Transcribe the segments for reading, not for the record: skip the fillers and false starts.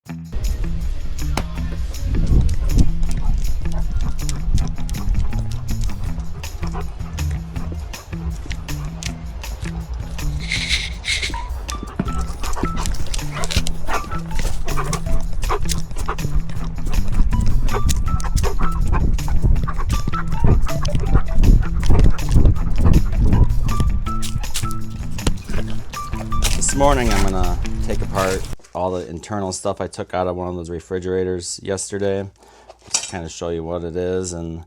This morning I'm gonna take apart all the internal stuff I took out of one of those refrigerators yesterday, just to kind of show you what it is, and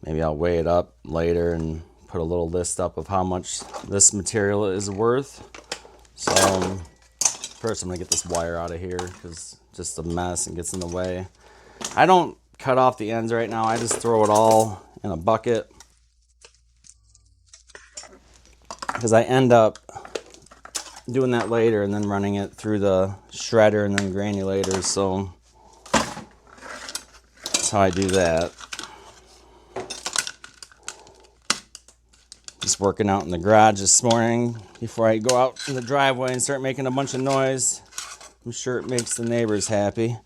maybe I'll weigh it up later and put a little list up of how much this material is worth. So first I'm gonna get this wire out of here because it's just a mess and gets in the way. I don't cut off the ends right now, I just throw it all in a bucket because I end up doing that later and then running it through the shredder and then granulators, so that's how I do that. Just working out in the garage this morning before I go out in the driveway and start making a bunch of noise. I'm sure it makes the neighbors happy.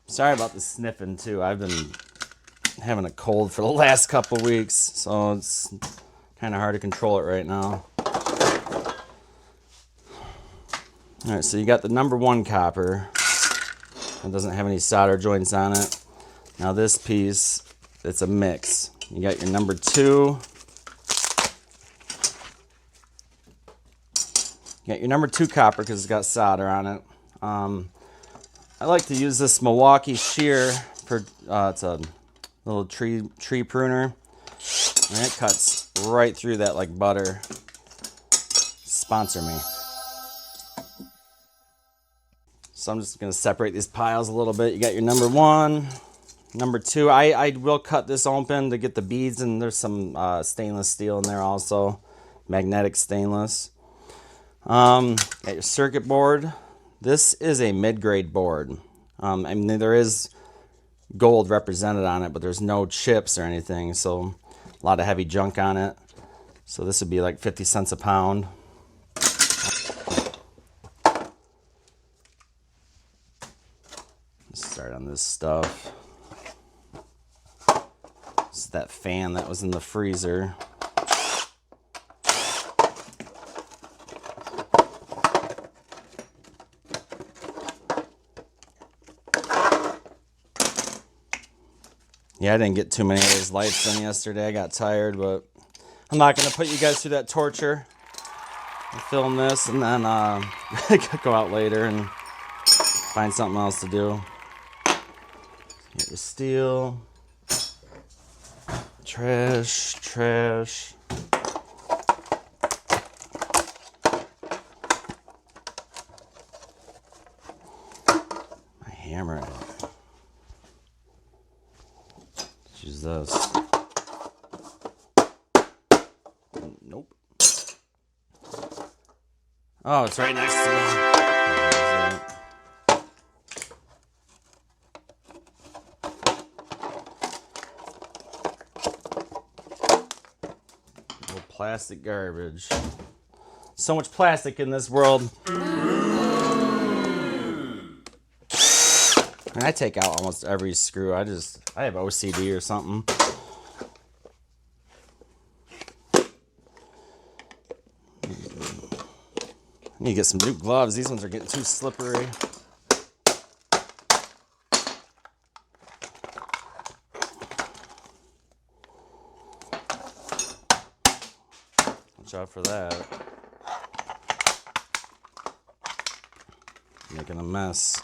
Sorry about the sniffing too. I've been having a cold for the last couple weeks, so it's kind of hard to control it right now. Alright, so you got the number 1 copper. It doesn't have any solder joints on it. Now this piece, it's a mix. You got your number 2. You got your number 2 copper because it's got solder on it. I like to use this Milwaukee shear for it's a little tree pruner, and it cuts right through that like butter. Sponsor me. So I'm just going to separate these piles a little bit. You got your number 1, number 2. I will cut this open to get the beads, and there's some stainless steel in there also, magnetic stainless. Got your circuit board. This is a mid-grade board. I mean, there is gold represented on it, but there's no chips or anything, so a lot of heavy junk on it. So this would be like 50 cents a pound. Let's start on this stuff. This is that fan that was in the freezer. Yeah, I didn't get too many of those lights in yesterday. I got tired, but I'm not going to put you guys through that torture. I'll film this and then go out later and find something else to do. Get your steel. Trash. My hammer. Use this. Nope. Oh, it's right next to me. Little plastic garbage. So much plastic in this world. And I take out almost every screw. I have OCD or something. I need to get some new gloves. These ones are getting too slippery. Watch out for that. Making a mess.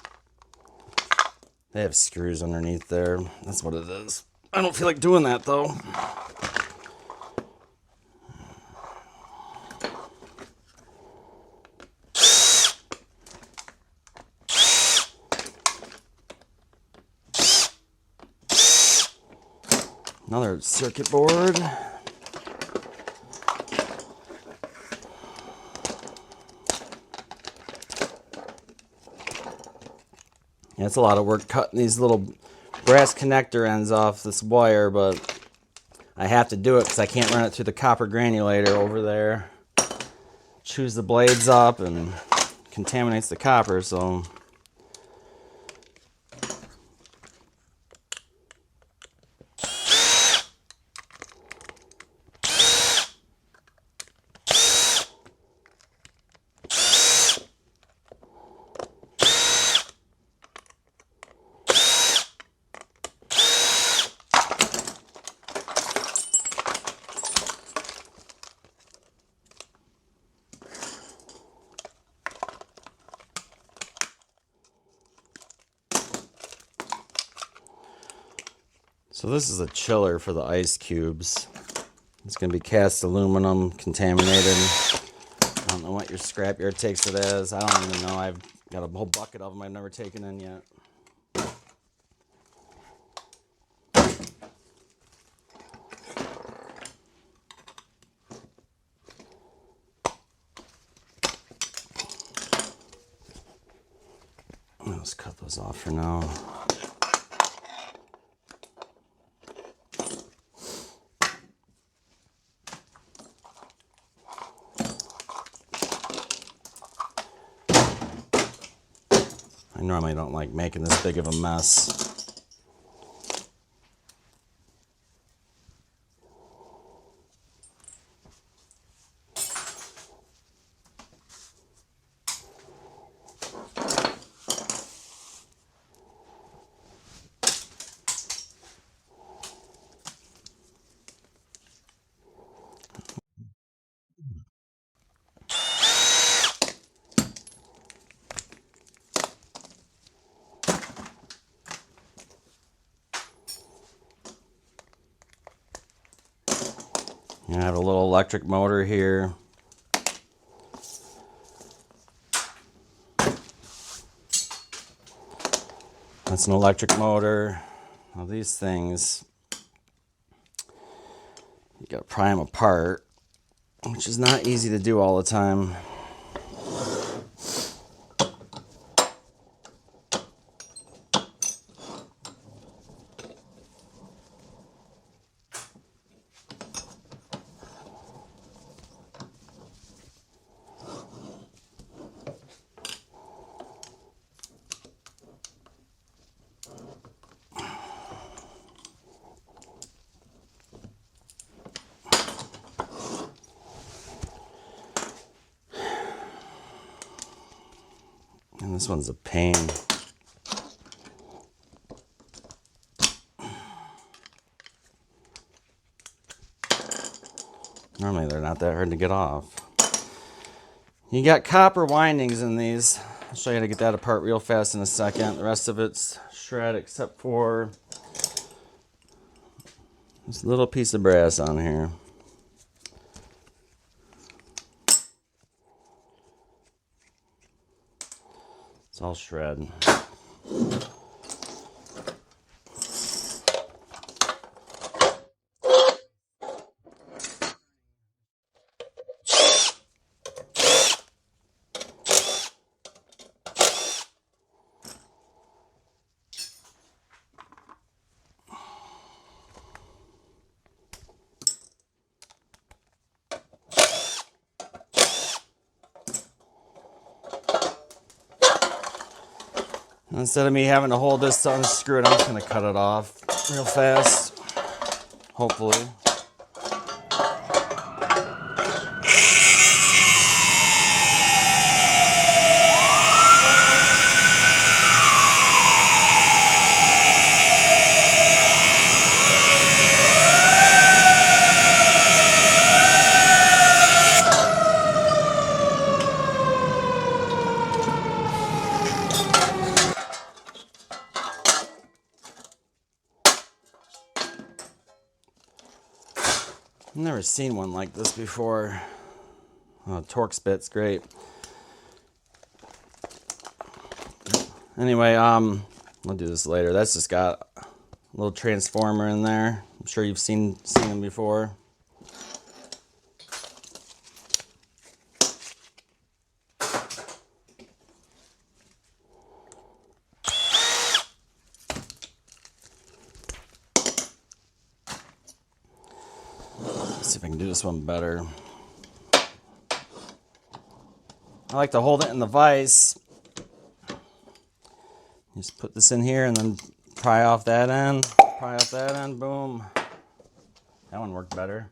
They have screws underneath there. That's what it is. I don't feel like doing that though. Another circuit board. Yeah, it's a lot of work cutting these little brass connector ends off this wire, but I have to do it because I can't run it through the copper granulator over there. Chews the blades up and contaminates the copper, so this is a chiller for the ice cubes. It's going to be cast aluminum, contaminated. I don't know what your scrapyard takes it as. I don't even know. I've got a whole bucket of them I've never taken in yet. Let's cut those off for now. I normally don't like making this big of a mess. I have a little electric motor here. That's an electric motor. Now these things, you gotta pry them apart, which is not easy to do all the time. And this one's a pain. Normally they're not that hard to get off. You got copper windings in these. I'll show you how to get that apart real fast in a second. The rest of it's shred except for this little piece of brass on here. It's all shred. Instead of me having to hold this to unscrew it, I'm just going to cut it off real fast, hopefully. I've never seen one like this before. Oh, Torx bit's great. Anyway, I'll do this later. That's just got a little transformer in there. I'm sure you've seen them before. see if I can do this one better. I like to hold it in the vise. Just put this in here and then pry off that end, boom. That one worked better.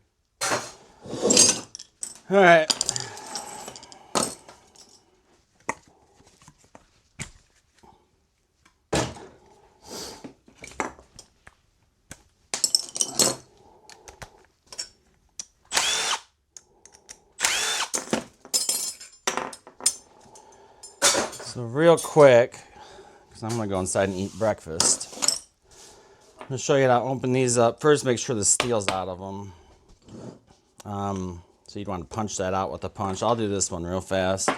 All right. So real quick, because I'm gonna go inside and eat breakfast. I'm gonna show you how to open these up. First, make sure the steel's out of them. So you'd want to punch that out with a punch. I'll do this one real fast.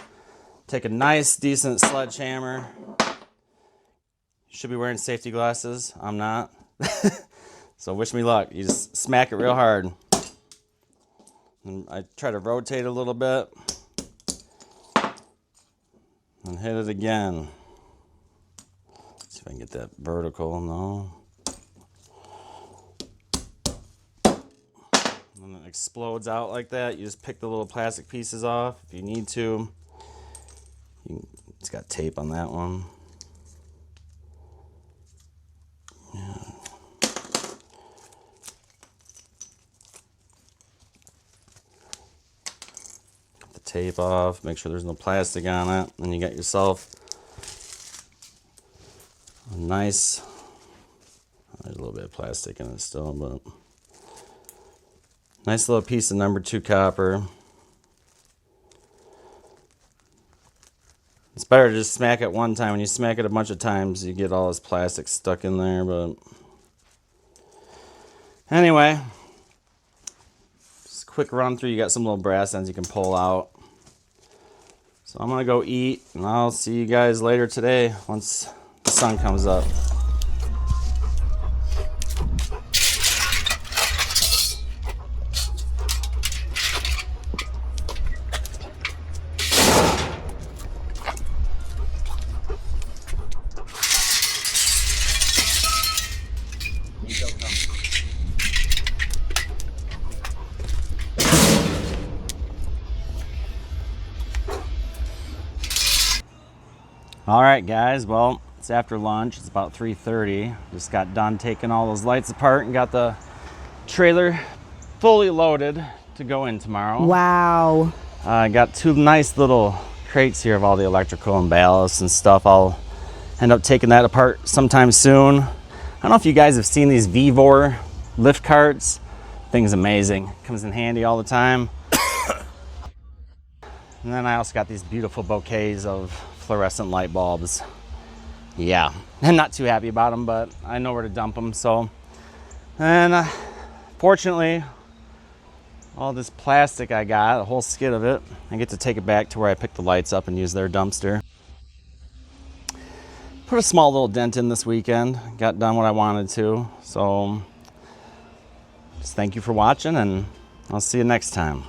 Take a nice, decent sledgehammer. You should be wearing safety glasses. I'm not. So wish me luck. You just smack it real hard. And I try to rotate a little bit. And hit it again. See if I can get that vertical. No. When it explodes out like that, you just pick the little plastic pieces off if you need to. It's got tape on that one. Yeah. Get the tape off, make sure there's no plastic on it, and you got yourself a nice, there's a little bit of plastic in it still, but nice little piece of number 2 copper. It's better to just smack it one time. When you smack it a bunch of times, you get all this plastic stuck in there, but anyway, just a quick run through. You got some little brass ends you can pull out. So I'm gonna go eat, and I'll see you guys later today once the sun comes up. All right, guys, well, it's after lunch. It's about 3:30. Just got done taking all those lights apart and got the trailer fully loaded to go in tomorrow. Wow. I got 2 nice little crates here of all the electrical and ballast and stuff. I'll end up taking that apart sometime soon. I don't know if you guys have seen these Vevor lift carts. Thing's amazing. Comes in handy all the time. And then I also got these beautiful bouquets of fluorescent light bulbs. Yeah, I'm not too happy about them, but I know where to dump them. So, and fortunately, all this plastic I got, a whole skid of it, I get to take it back to where I pick the lights up and use their dumpster. Put a small little dent in this weekend. Got done what I wanted to. So, just thank you for watching, and I'll see you next time.